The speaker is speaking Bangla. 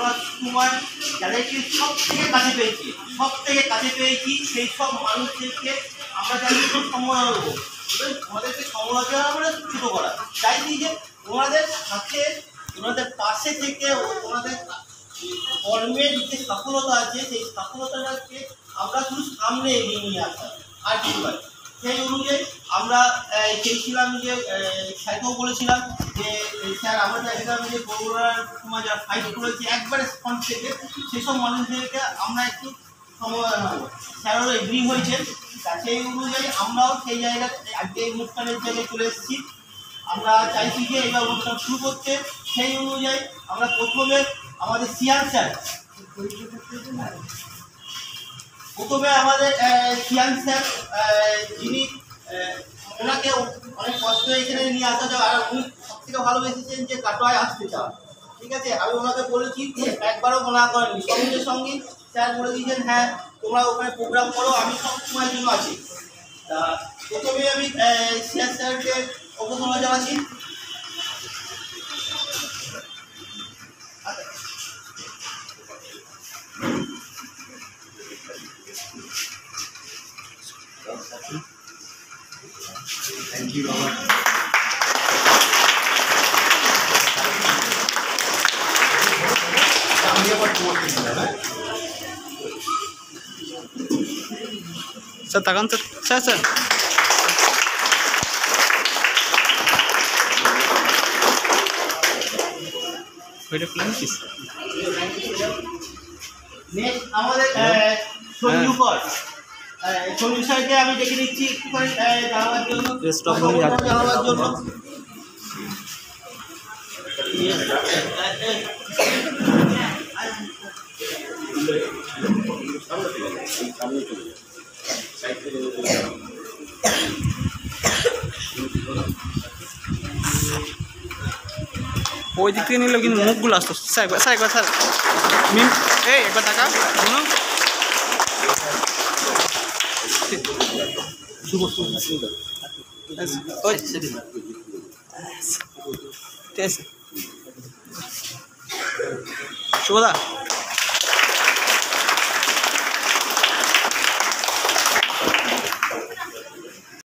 করোনার সময় যাদেরকে সব থেকে কাছে পেয়েছি সেই সব মানুষদেরকে আমরা চাইছি সম্মান দেবো, আমাদেরকে সমালোচনা করে ছোটো করা চাইছি, যে ওনাদের সাথে ওনাদের পাশে থেকে ওনাদের কর্মের যে সফলতা আছে সেই সফলতাটাকে আমরা শুধু সামনে এগিয়ে নিয়ে আসতাম আর কিছু নয়। সেই অনুযায়ী আমরা চেয়েছিলাম যে স্যারকেও বলেছিলাম যে স্যার আমরা চাইছিলাম যে করোনার সময় যারা ফাইট করেছে একবারে ফ্রন্ট থেকে সেসব মানুষদেরকে আমরা একটু সমাধান হবো। স্যারও এগ্রি হয়েছেন, সেই অনুযায়ী আমরাও সেই জায়গায় আজকে এই অনুষ্ঠানের জায়গায় চলে এসেছি। আমরা চাইছি যে এই অনুষ্ঠান শুরু করতে, সেই অনুযায়ী আমরা প্রথমে আমাদের সিয়ান স্যার যিনি ওনাকে অনেক কষ্ট এখানে নিয়ে আসা যায়, আর উনি সব থেকে ভালোবেসেছেন যে কাটোয়ায় আসতে চান। ঠিক আছে, আমি ওনাকে বলেছি, একবারও মনা করেনি, সঙ্গে সঙ্গে স্যার বলে দিয়েছেন হ্যাঁ তোমরা ওখানে প্রোগ্রাম করো, আমি সব সময়ের জন্য আছি। তা প্রথমে আমি সিয়ান স্যারকে অবসর জানাচ্ছি। Thank you, Robert. Sir, tagan sir. Sir. Wait a plan, please. Next, আমাদের সঞ্জুকর সঞ্জু স্যারকে আমি ডেকে নিচ্ছি একটুখানি জানাবার জন্য। ওই দিক থেকে নিলেও কিন্তু মুখগুলো আসতো। স্যার একবার স্যার মিম এই একবার টাকা শুনো শুভদা